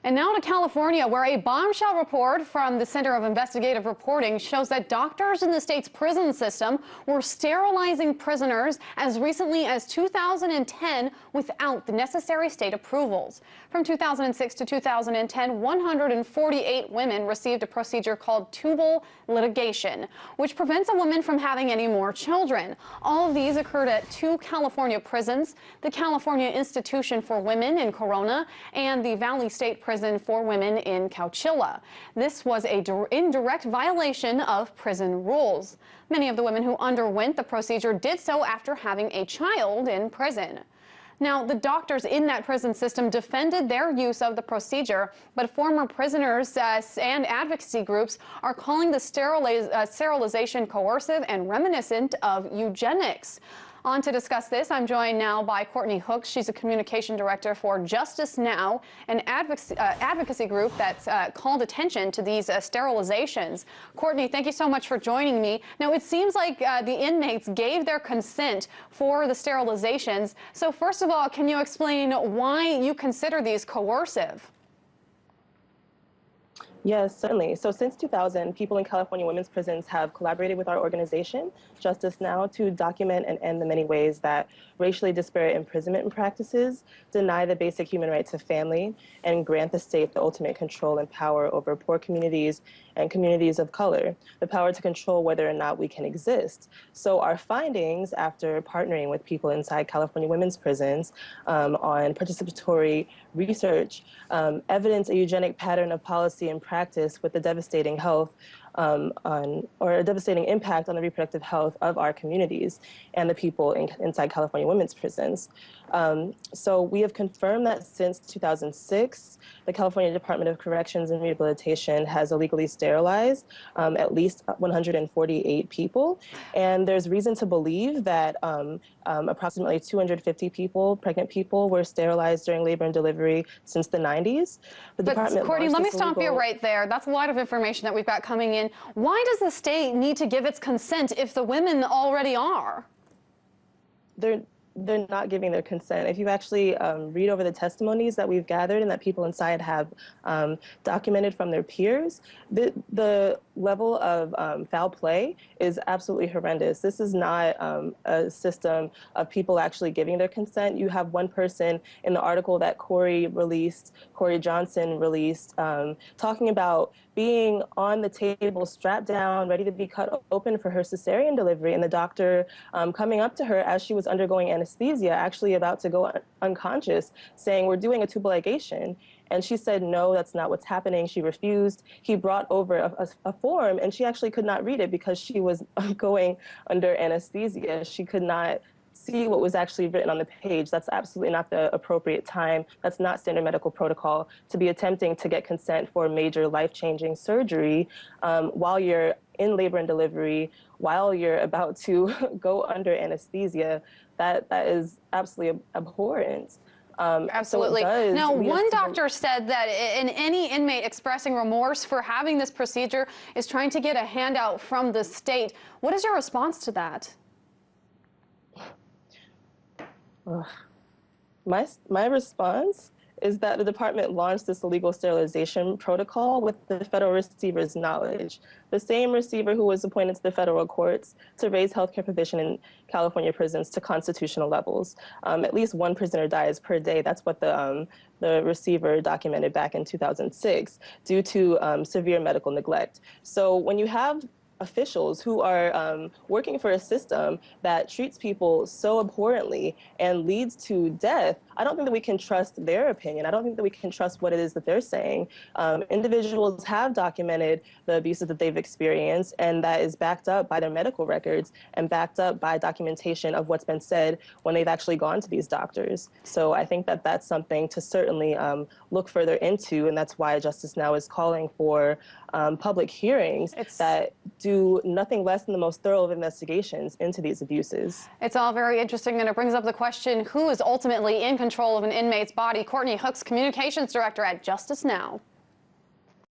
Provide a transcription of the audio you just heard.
And now to California, where a bombshell report from the Center of Investigative Reporting shows that doctors in the state's prison system were sterilizing prisoners as recently as 2010 without the necessary state approvals. From 2006 to 2010, 148 women received a procedure called tubal ligation, which prevents a woman from having any more children. All of these occurred at two California prisons, the California Institution for Women in Corona and the Valley State Prison for Women in Coachella. This was a indirect violation of prison rules. Many of the women who underwent the procedure did so after having a child in prison. Now, the doctors in that prison system defended their use of the procedure, but former prisoners and advocacy groups are calling the sterilization coercive and reminiscent of eugenics. On to discuss this, I'm joined now by Courtney Hooks. She's a communication director for Justice Now, an advocacy group that's called attention to these sterilizations. Courtney, thank you so much for joining me. Now, it seems like the inmates gave their consent for the sterilizations. So first of all, can you explain why you consider these coercive? Yes, certainly. So since 2000, people in California women's prisons have collaborated with our organization, Justice Now, to document and end the many ways that racially disparate imprisonment practices deny the basic human rights of family and grant the state the ultimate control and power over poor communities and communities of color, the power to control whether or not we can exist. So our findings after partnering with people inside California women's prisons on participatory research evidence a eugenic pattern of policy and practice with a devastating a devastating impact on the reproductive health of our communities and the people inside California women's prisons. So we have confirmed that since 2006, the California Department of Corrections and Rehabilitation has illegally sterilized at least 148 people. And there's reason to believe that approximately 250 people, pregnant people, were sterilized during labor and delivery since the 90s. But Courtney, let me stop you right there. That's a lot of information that we've got coming in. Why does the state need to give its consent if the women already are? They're not giving their consent. If you actually read over the testimonies that we've gathered and that people inside have documented from their peers, the level of foul play is absolutely horrendous. This is not a system of people actually giving their consent. You have one person in the article that Corey Johnson released, talking about being on the table, strapped down, ready to be cut open for her cesarean delivery, and the doctor coming up to her as she was undergoing anesthesia, actually about to go unconscious, saying, "We're doing a tubal ligation." And she said, "No, that's not what's happening." She refused. He brought over a form, and she actually could not read it because she was going under anesthesia. She could not see what was actually written on the page. That's absolutely not the appropriate time. That's not standard medical protocol to be attempting to get consent for major life-changing surgery while you're in labor and delivery, while you're about to go under anesthesia. That is absolutely abhorrent. Absolutely. So now, one doctor said that any inmate expressing remorse for having this procedure is trying to get a handout from the state. What is your response to that? My response is that the department launched this illegal sterilization protocol with the federal receiver's knowledge, the same receiver who was appointed to the federal courts to raise healthcare provision in California prisons to constitutional levels. At least one prisoner dies per day. That's what the receiver documented back in 2006 due to severe medical neglect. So when you have officials who are working for a system that treats people so abhorrently and leads to death, I don't think that we can trust their opinion. I don't think that we can trust what it is that they're saying. Individuals have documented the abuses that they've experienced, and that is backed up by their medical records and backed up by documentation of what's been said when they've actually gone to these doctors. So I think that that's something to certainly look further into, and that's why Justice Now is calling for public hearings that do nothing less than the most thorough of investigations into these abuses. It's all very interesting, and it brings up the question, who is ultimately in control of an inmate's body? Courtney Hooks, Communications Director at Justice Now.